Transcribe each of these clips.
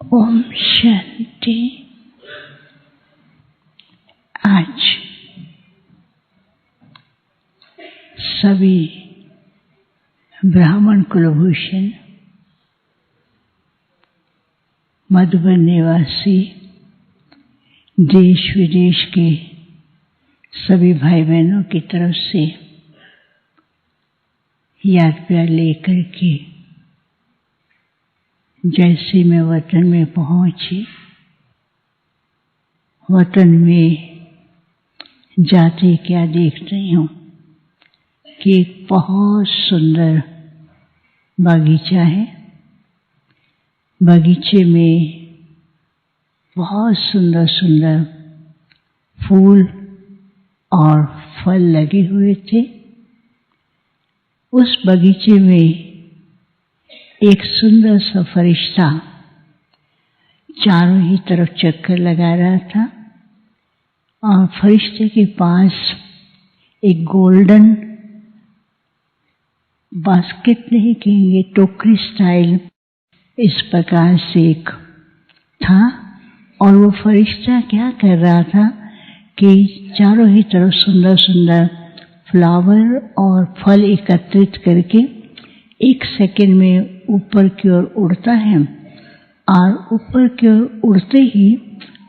ओम शांति। आज सभी ब्राह्मण कुलभूषण मधुबन निवासी देश विदेश के सभी भाई बहनों की तरफ से याद प्यार लेकर के जैसे मैं वतन में पहुंची, वतन में जाते क्या देखती हूँ कि एक बहुत सुंदर बगीचा है। बगीचे में बहुत सुंदर सुंदर फूल और फल लगे हुए थे। उस बगीचे में एक सुंदर सा फरिश्ता चारों ही तरफ चक्कर लगा रहा था और फरिश्ते के पास एक गोल्डन बास्केट नहीं कहेंगे, टोकरी स्टाइल इस प्रकार से एक था। और वो फरिश्ता क्या कर रहा था कि चारों ही तरफ सुंदर सुंदर फ्लावर और फल एकत्रित करके एक सेकंड में ऊपर की ओर उड़ता है और ऊपर की ओर उड़ते ही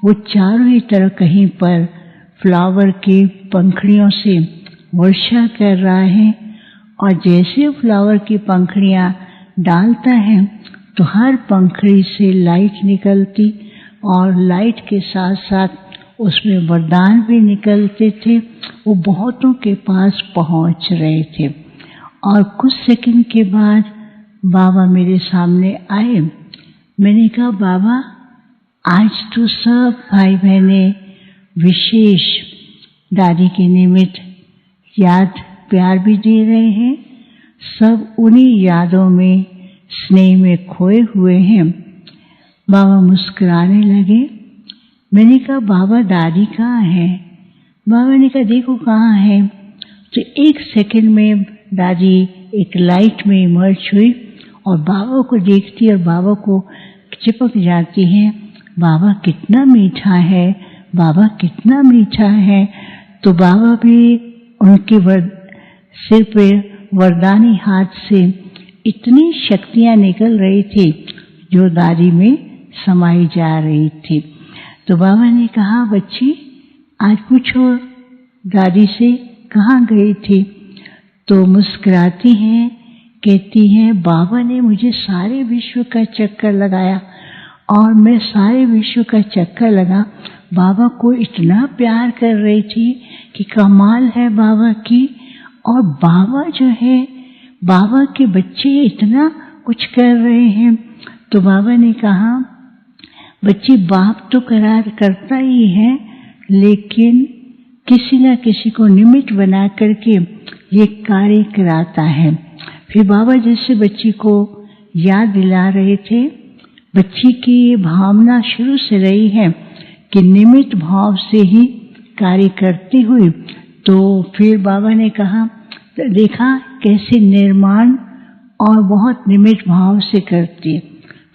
वो चारों ही तरफ कहीं पर फ्लावर की पंखड़ियों से वर्षा कर रहा है। और जैसे फ्लावर की पंखड़ियां डालता है तो हर पंखड़ी से लाइट निकलती और लाइट के साथ साथ उसमें वरदान भी निकलते थे। वो बहुतों के पास पहुंच रहे थे और कुछ सेकंड के बाद बाबा मेरे सामने आए। मैंने कहा, बाबा आज तो सब भाई बहने विशेष दादी के निमित्त याद प्यार भी दे रहे हैं। सब उन्हीं यादों में स्नेह में खोए हुए हैं। बाबा मुस्कुराने लगे। मैंने कहा, बाबा दादी कहाँ है? बाबा ने कहा, देखो कहाँ है। तो एक सेकंड में दादी एक लाइट में इमर्ज हुई और बाबा को देखती और बाबा को चिपक जाती है। बाबा कितना मीठा है, बाबा कितना मीठा है। तो बाबा भी उनके सिर पे वरदानी हाथ से इतनी शक्तियां निकल रही थी जो दादी में समाई जा रही थी। तो बाबा ने कहा, बच्ची आज पूछो दादी से कहाँ गई थी? तो मुस्कुराती हैं, कहती हैं, बाबा ने मुझे सारे विश्व का चक्कर लगाया और मैं सारे विश्व का चक्कर लगा। बाबा को इतना प्यार कर रही थी कि कमाल है बाबा की। और बाबा जो है, बाबा के बच्चे इतना कुछ कर रहे हैं। तो बाबा ने कहा, बच्ची बाप तो करार करता ही है, लेकिन किसी न किसी को निमित्त बना करके ये कार्य कराता है। फिर बाबा जैसे बच्ची को याद दिला रहे थे। बच्ची की ये भावना शुरू से रही है कि निमित्त भाव से ही कार्य करती हुई। तो फिर बाबा ने कहा, देखा कैसे निर्माण और बहुत निमित्त भाव से करती है।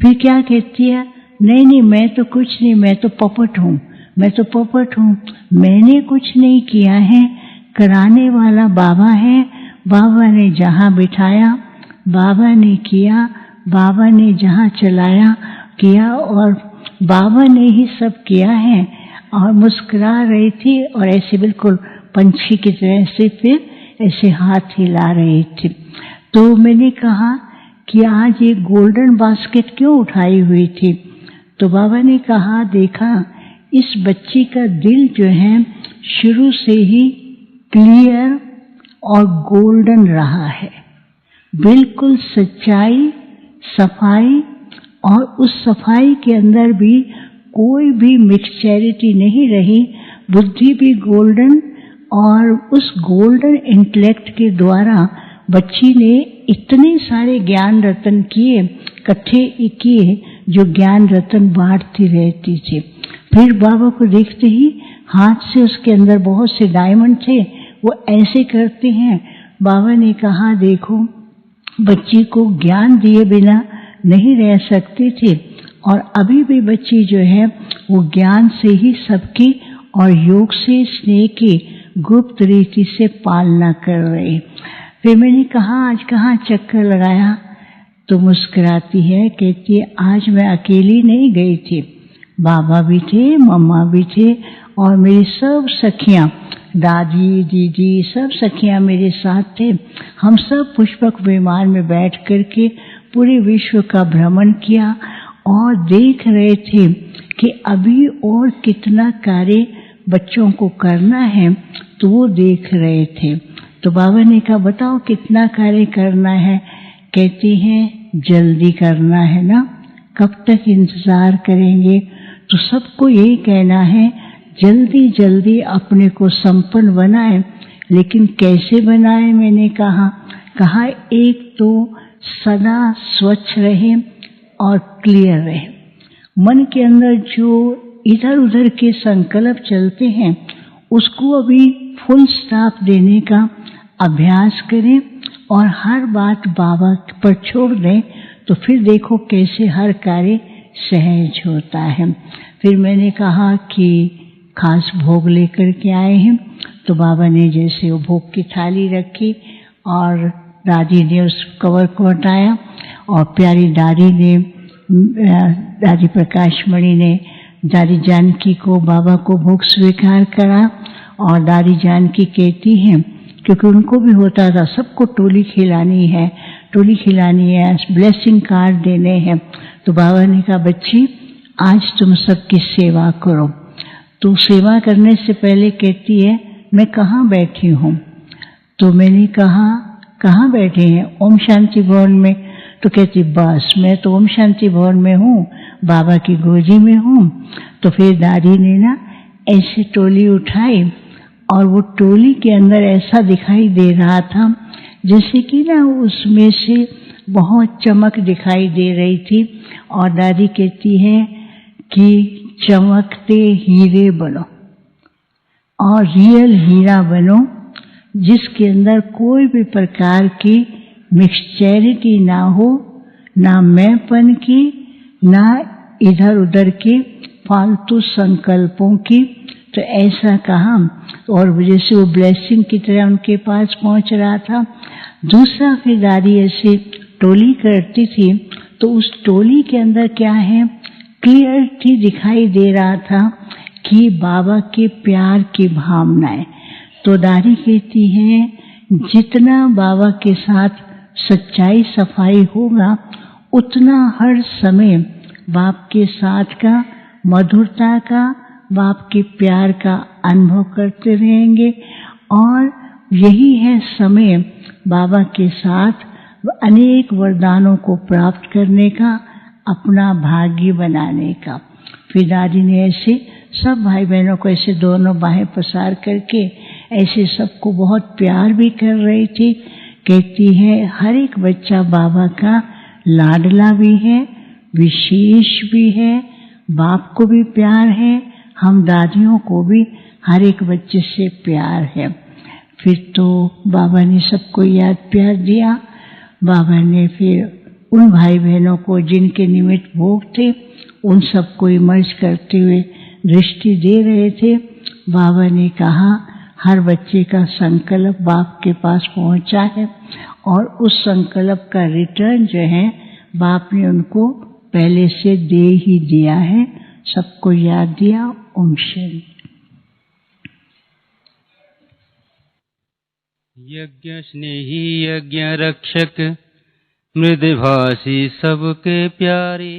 फिर क्या कहती है, नहीं नहीं मैं तो कुछ नहीं, मैं तो पपट हूँ, मैं तो पपट हूँ, मैंने कुछ नहीं किया है, कराने वाला बाबा है। बाबा ने जहाँ बिठाया बाबा ने किया, बाबा ने जहाँ चलाया किया और बाबा ने ही सब किया है। और मुस्कुरा रही थी और ऐसे बिल्कुल पंछी की तरह से फिर ऐसे हाथ हिला रही थी। तो मैंने कहा कि आज ये गोल्डन बास्केट क्यों उठाई हुई थी? तो बाबा ने कहा, देखा इस बच्ची का दिल जो है शुरू से ही क्लियर और गोल्डन रहा है, बिल्कुल सच्चाई सफाई। और उस सफाई के अंदर भी कोई भी मिक्सचरिटी नहीं रही। बुद्धि भी गोल्डन और उस गोल्डन इंटेलेक्ट के द्वारा बच्ची ने इतने सारे ज्ञान रतन किए, इकट्ठे किए, जो ज्ञान रतन बांटती रहती थी। फिर बाबा को देखते ही हाथ से उसके अंदर बहुत से डायमंड थे, वो ऐसे करते हैं। बाबा ने कहा, देखो बच्ची को ज्ञान दिए बिना नहीं रह सकते थे और अभी भी बच्ची जो है वो ज्ञान से ही सबकी और योग से स्नेह की गुप्त रीति से पालना कर रही। फिर मैंने कहा आज कहाँ चक्कर लगाया, तो मुस्कुराती है, कहती है आज मैं अकेली नहीं गई थी, बाबा भी थे, मम्मा भी थे और मेरी सब सखियाँ, दादी दीदी सब सखियाँ मेरे साथ थे। हम सब पुष्पक विमान में बैठ करके पूरे विश्व का भ्रमण किया और देख रहे थे कि अभी और कितना कार्य बच्चों को करना है, तो वो देख रहे थे। तो बाबा ने कहा बताओ कितना कार्य करना है। कहती हैं जल्दी करना है ना, कब तक इंतजार करेंगे। तो सबको यही कहना है जल्दी जल्दी अपने को संपन्न बनाए। लेकिन कैसे बनाए, मैंने कहा एक तो सदा स्वच्छ रहे और क्लियर रहे। मन के अंदर जो इधर उधर के संकल्प चलते हैं उसको अभी फुल स्टॉप देने का अभ्यास करें और हर बात बाबा पर छोड़ दें, तो फिर देखो कैसे हर कार्य सहज होता है। फिर मैंने कहा कि खास भोग लेकर के आए हैं, तो बाबा ने जैसे वो भोग की थाली रखी और दादी ने उस कवर को हटाया और प्यारी दादी ने, दादी प्रकाशमणि ने दादी जानकी को बाबा को भोग स्वीकार करा। और दादी जानकी कहती हैं, क्योंकि उनको भी होता था सबको टोली खिलानी है, ब्लेसिंग कार्ड देने हैं, तो बाबा ने कहा बच्ची आज तुम सबकी सेवा करो। तो सेवा करने से पहले कहती है मैं कहाँ बैठी हूँ। तो मैंने कहा कहाँ बैठे हैं, ओम शांति भवन में। तो कहती बस मैं तो ओम शांति भवन में हूँ, बाबा की गोदी में हूँ। तो फिर दादी ने ना ऐसे टोली उठाई और वो टोली के अंदर ऐसा दिखाई दे रहा था जैसे कि ना उसमें से बहुत चमक दिखाई दे रही थी। और दादी कहती है कि चमकते हीरे बनो और रियल हीरा बनो, जिसके अंदर कोई भी प्रकार की मिक्सचैरिटी ना हो, ना मैंपन की, ना इधर उधर के फालतू संकल्पों की। तो ऐसा कहा और जैसे वो ब्लेसिंग की तरह उनके पास पहुंच रहा था। दूसरा फिर दादी ऐसे टोली करती थी तो उस टोली के अंदर क्या है, क्लियरिटी दिखाई दे रहा था कि बाबा के प्यार की भावनाएं। तो दादी कहती है जितना बाबा के साथ सच्चाई सफाई होगा उतना हर समय बाप के साथ का मधुरता का, बाप के प्यार का अनुभव करते रहेंगे। और यही है समय बाबा के साथ अनेक वरदानों को प्राप्त करने का, अपना भाग्य बनाने का। फिर दादी ने ऐसे सब भाई बहनों को ऐसे दोनों बाहें पसार करके ऐसे सबको बहुत प्यार भी कर रही थी। कहती है हर एक बच्चा बाबा का लाडला भी है, विशेष भी है, बाप को भी प्यार है, हम दादियों को भी हर एक बच्चे से प्यार है। फिर तो बाबा ने सबको याद प्यार दिया। बाबा ने फिर उन भाई बहनों को जिनके निमित्त भोग थे उन सबको इमर्ज करते हुए दृष्टि दे रहे थे। बाबा ने कहा हर बच्चे का संकल्प बाप के पास पहुंचा है और उस संकल्प का रिटर्न जो है बाप ने उनको पहले से दे ही दिया है। सबको याद दिया। ओम शांति। यज्ञ स्नेही यज्ञ रक्षक मृदभाषी सबके प्यारे,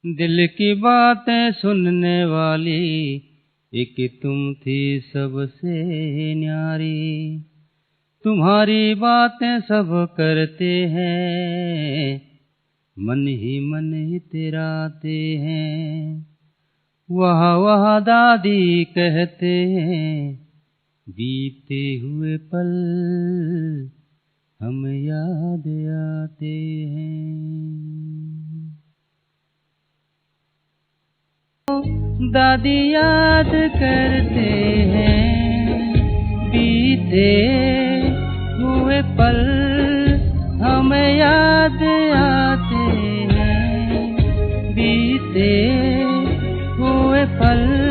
दिल की बातें सुनने वाली एक तुम थी सबसे न्यारी। तुम्हारी बातें सब करते हैं, मन ही इतराते हैं। वह दादी कहते हैं, बीते हुए पल हम याद आते हैं। दादी याद करते हैं, बीते हुए पल हम याद आते हैं। पल